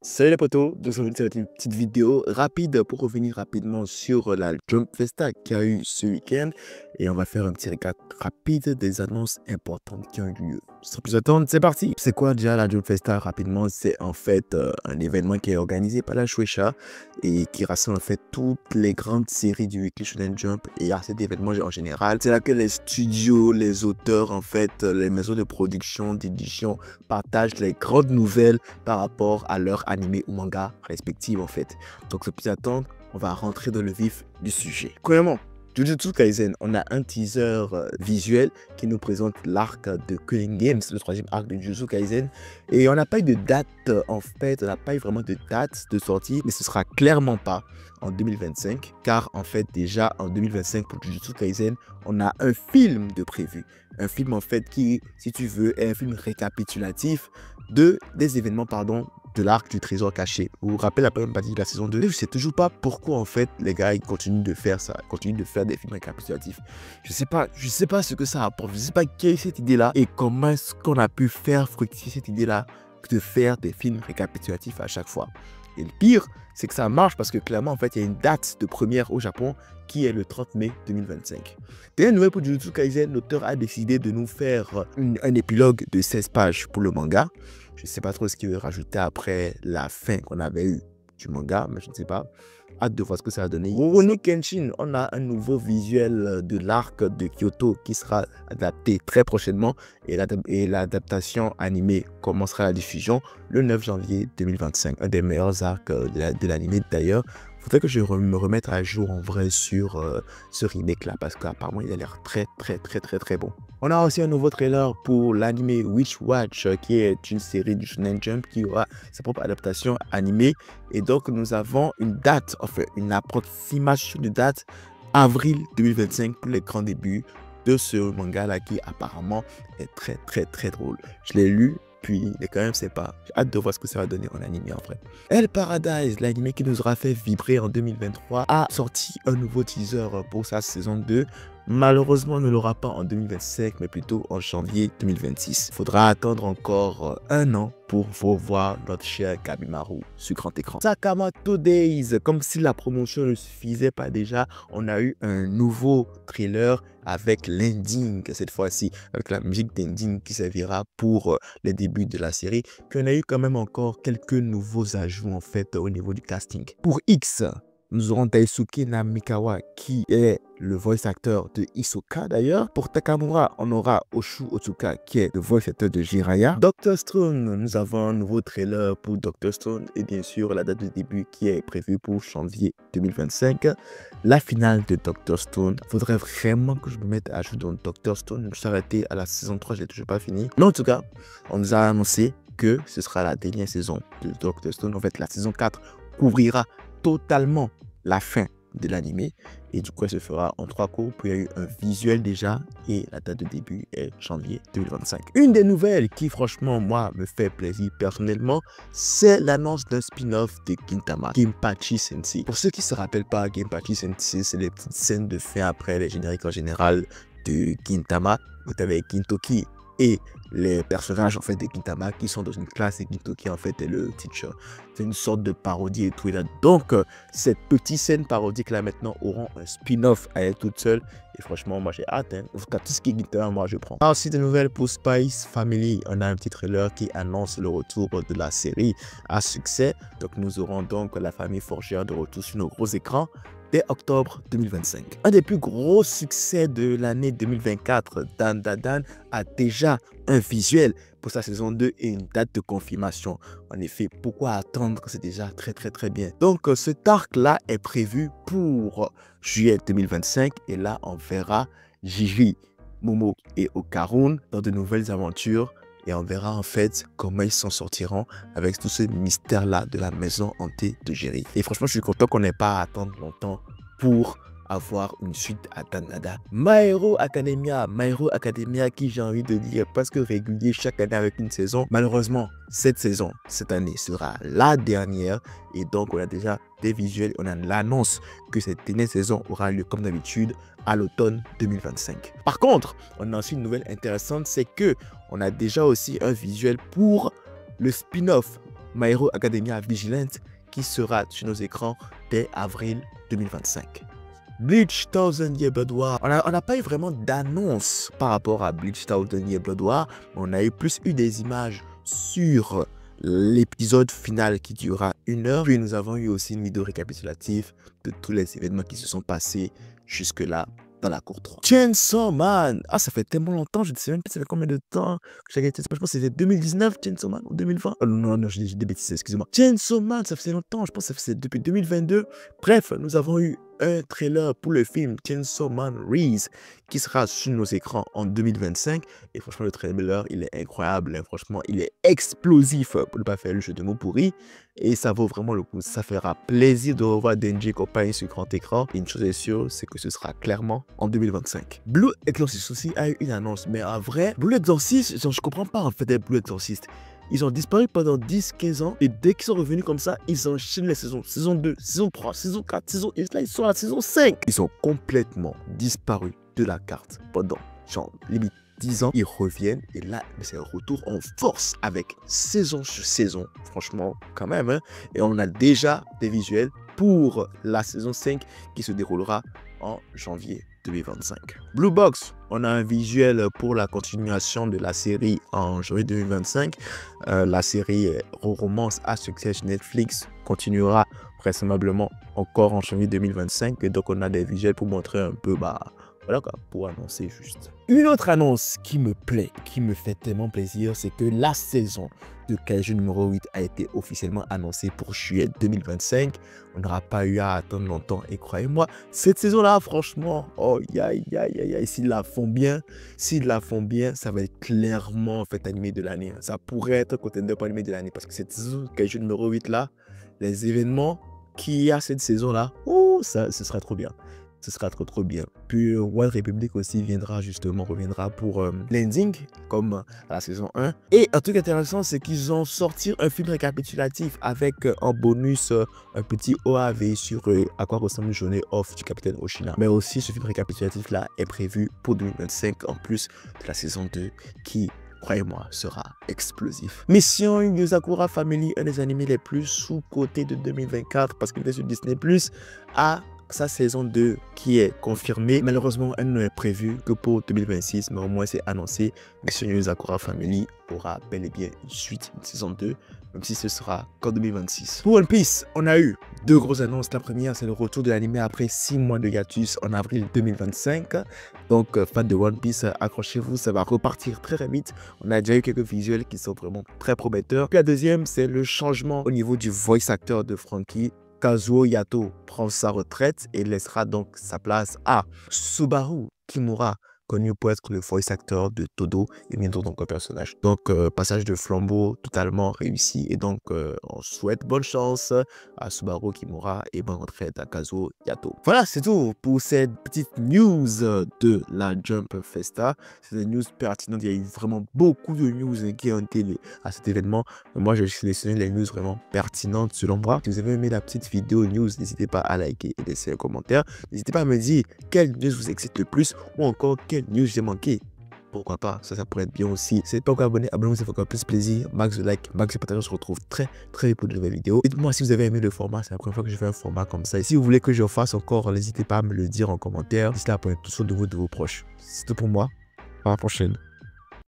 Salut les potos, donc c'est une petite vidéo rapide pour revenir rapidement sur la Jump Festa qui a eu ce week-end et on va faire un petit récap rapide des annonces importantes qui ont eu lieu. Sans plus attendre, c'est parti. C'est quoi déjà la Jump Festa rapidement? C'est en fait un événement qui est organisé par la Shueisha et qui rassemble en fait toutes les grandes séries du Weekly Shonen Jump, et à cet événement en général, c'est là que les studios, les auteurs en fait, les maisons de production, d'édition partagent les grandes nouvelles par rapport à leur animé ou manga respectifs en fait. Donc sans plus attendre, on va rentrer dans le vif du sujet. Premièrement, Jujutsu Kaisen, on a un teaser visuel qui nous présente l'arc de Culling Games, le troisième arc de Jujutsu Kaisen. Et on n'a pas eu de date en fait, on n'a pas eu vraiment de date de sortie, mais ce sera clairement pas en 2025, car en fait déjà en 2025 pour Jujutsu Kaisen, on a un film de prévu. Un film en fait qui, si tu veux, est un film récapitulatif des événements, pardon, de l'arc du trésor caché. Vous vous rappelez la première partie de la saison 2? Je sais toujours pas pourquoi en fait les gars ils continuent de faire ça, continuent de faire des films récapitulatifs. Je sais pas ce que ça apporte, je sais pas quelle est cette idée là et comment est-ce qu'on a pu faire fructifier cette idée là de faire des films récapitulatifs à chaque fois. Et le pire, c'est que ça marche parce que clairement en fait il y a une date de première au Japon qui est le 30 mai 2025. Dernière nouvelle pour Jujutsu Kaisen, l'auteur a décidé de nous faire un épilogue de 16 pages pour le manga. Je ne sais pas trop ce qu'il veut rajouter après la fin qu'on avait eue du manga, mais je ne sais pas. Hâte de voir ce que ça va donner. Rurouni Kenshin, on a un nouveau visuel de l'arc de Kyoto qui sera adapté très prochainement et l'adaptation animée commencera la diffusion le 9 janvier 2025. Un des meilleurs arcs de l'anime d'ailleurs. Il faudrait que je me remette à jour en vrai sur ce remake là parce qu'apparemment il a l'air très bon. On a aussi un nouveau trailer pour l'anime Witch Watch qui est une série du Shonen Jump qui aura sa propre adaptation animée, et donc nous avons une date, enfin une approximation de date, avril 2025 pour les grands débuts de ce manga là qui apparemment est très drôle. Je l'ai lu. Puis il est quand même sympa. J'ai hâte de voir ce que ça va donner en animé en vrai. Hell Paradise, l'anime qui nous aura fait vibrer en 2023, a sorti un nouveau teaser pour sa saison 2. Malheureusement, on ne l'aura pas en 2025, mais plutôt en janvier 2026. Il faudra attendre encore un an pour voir notre cher Gabimaru sur grand écran. Sakamoto Days, comme si la promotion ne suffisait pas déjà, on a eu un nouveau trailer avec l'ending cette fois-ci, avec la musique d'ending qui servira pour les débuts de la série. Puis on a eu quand même encore quelques nouveaux ajouts en fait au niveau du casting. Pour X, nous aurons Daisuke Namikawa qui est le voice acteur de Hisoka d'ailleurs. Pour Takamura, on aura Oshu Otsuka qui est le voice acteur de Jiraiya. Dr. Stone, nous avons un nouveau trailer pour Dr. Stone et bien sûr la date de début qui est prévue pour janvier 2025. La finale de Dr. Stone, il faudrait vraiment que je me mette à jouer dans Dr. Stone. Je suis arrêté à la saison 3, je l'ai toujours pas fini. Mais en tout cas, on nous a annoncé que ce sera la dernière saison de Dr. Stone. En fait, la saison 4 couvrira totalement la fin de l'anime et du coup elle se fera en 3 cours. Puis il y a eu un visuel déjà et la date de début est janvier 2025. Une des nouvelles qui franchement moi me fait plaisir personnellement, c'est l'annonce d'un spin-off de Gintama, Ginpachi Sensei. Pour ceux qui se rappellent pas, Ginpachi Sensei, c'est les petites scènes de fin après les génériques en général de Gintama. Vous avez Gintoki et les personnages en fait de Gintama qui sont dans une classe et Gintoki en fait est le teacher. C'est une sorte de parodie et tout. Et là, donc cette petite scène parodique là maintenant auront un spin-off à elle toute seule. Et franchement moi j'ai hâte. En tout cas tout ce qui est Gintama moi je prends. Ensuite des nouvelles pour Spice Family. On a un petit trailer qui annonce le retour de la série à succès. Donc nous aurons donc la famille Forgère de retour sur nos gros écrans dès octobre 2025. Un des plus gros succès de l'année 2024, Dan Da Dan a déjà un visuel pour sa saison 2 et une date de confirmation. En effet, pourquoi attendre? C'est déjà très bien. Donc cet arc là est prévu pour juillet 2025 et là on verra Jiri, Momo et Okarun dans de nouvelles aventures. Et on verra en fait comment ils s'en sortiront avec tout ce mystère-là de la maison hantée de Jiri. Et franchement, je suis content qu'on n'ait pas à attendre longtemps pour avoir une suite à Danada. My Hero Academia qui j'ai envie de dire presque régulier chaque année avec une saison. Malheureusement, cette année sera la dernière et donc on a déjà des visuels, on a l'annonce que cette dernière saison aura lieu comme d'habitude à l'automne 2025. Par contre, on a aussi une nouvelle intéressante, c'est que on a déjà aussi un visuel pour le spin-off My Hero Academia Vigilante qui sera sur nos écrans dès avril 2025. Bleach Thousand Year Blood War. On n'a pas eu vraiment d'annonce par rapport à Bleach Thousand Year Blood War. On a plus eu des images sur l'épisode final qui durera 1 heure. Puis nous avons eu aussi une vidéo récapitulative de tous les événements qui se sont passés jusque-là dans la cour 3. Chainsaw Man. Ah, ça fait tellement longtemps, je ne sais même pas ça fait combien de temps que j'ai regardé. Je pense que c'était 2019, Chainsaw Man, ou 2020. Oh, non, j'ai des bêtises, excusez-moi. Chainsaw Man, ça faisait longtemps, je pense que ça faisait depuis 2022. Bref, nous avons eu un trailer pour le film Chainsaw Man Rise qui sera sur nos écrans en 2025. Et franchement, le trailer, il est incroyable. Hein. Franchement, il est explosif pour ne pas faire le jeu de mots pourri. Et ça vaut vraiment le coup. Ça fera plaisir de revoir Denji et compagnie sur grand écran. Et une chose est sûre, c'est que ce sera clairement en 2025. Blue Exorcist aussi a eu une annonce. Mais en vrai, Blue Exorcist, je comprends pas en fait des Blue Exorcist. Ils ont disparu pendant 10-15 ans et dès qu'ils sont revenus comme ça, ils enchaînent les saisons. Saison 2, saison 3, saison 4, et là ils sont à la saison 5. Ils ont complètement disparu de la carte pendant genre limite 10 ans. Ils reviennent et là c'est un retour en force avec saison sur saison. Franchement quand même. Hein. Et on a déjà des visuels pour la saison 5 qui se déroulera en janvier 2025. Blue Box, on a un visuel pour la continuation de la série en janvier 2025. La série romance à succès sur Netflix continuera vraisemblablement encore en janvier 2025. Et donc on a des visuels pour montrer un peu, voilà quoi, pour annoncer juste. Une autre annonce qui me plaît, qui me fait tellement plaisir, c'est que la saison de Kaiju numéro 8 a été officiellement annoncée pour juillet 2025. On n'aura pas eu à attendre longtemps et croyez-moi, cette saison-là, franchement, oh, s'ils la font bien, ça va être clairement en fait animé de l'année. Ça pourrait être contender pour animé de l'année parce que cette saison de Kaiju numéro 8 là, les événements qu'il y a cette saison-là, oh, ce sera trop bien. Ce sera trop bien. Puis One Republic aussi reviendra pour l'ending, comme à la saison 1. Et un truc intéressant, c'est qu'ils ont sorti un film récapitulatif avec en bonus un petit OAV sur à quoi ressemble une journée off du capitaine Oshina. Mais aussi, ce film récapitulatif-là est prévu pour 2025, en plus de la saison 2 qui, croyez-moi, sera explosif. Mission Yuzakura Family, un des animés les plus sous-cotés de 2024 parce qu'il est sur Disney+, a sa saison 2 qui est confirmée. Malheureusement, elle ne est prévue que pour 2026, mais au moins c'est annoncé. Mission Yuzakura Family aura bel et bien une suite, une saison 2, même si ce sera qu'en 2026. Pour One Piece, on a eu 2 grosses annonces. La première, c'est le retour de l'anime après 6 mois de hiatus en avril 2025. Donc, fans de One Piece, accrochez-vous, ça va repartir très vite. On a déjà eu quelques visuels qui sont vraiment très prometteurs. Puis la deuxième, c'est le changement au niveau du voice actor de Franky. Kazuo Yato prend sa retraite et laissera donc sa place à Subaru Kimura, connu pour être le voice actor de Todo et bientôt donc un personnage. Donc passage de flambeau totalement réussi et donc on souhaite bonne chance à Subaru Kimura et bonne retraite à Kazuo Yato. Voilà, c'est tout pour cette petite news de la Jump Festa. C'est des news pertinentes, il y a eu vraiment beaucoup de news qui ont été liées à cet événement. Moi, j'ai sélectionné les news vraiment pertinentes selon moi. Si vous avez aimé la petite vidéo news, n'hésitez pas à liker et laisser un commentaire. N'hésitez pas à me dire quelle news vous excite le plus ou encore quelle news j'ai manqué. Pourquoi pas, ça pourrait être bien aussi. Si vous n'êtes pas encore abonné, abonnez-vous, ça fait encore plus plaisir. Max de like, max de partage, on se retrouve très vite pour de nouvelles vidéos. Dites-moi si vous avez aimé le format, c'est la première fois que je fais un format comme ça. Et si vous voulez que je fasse encore, n'hésitez pas à me le dire en commentaire. D'ici là, prenez tout soin de vous, de vos proches. C'est tout pour moi. À la prochaine.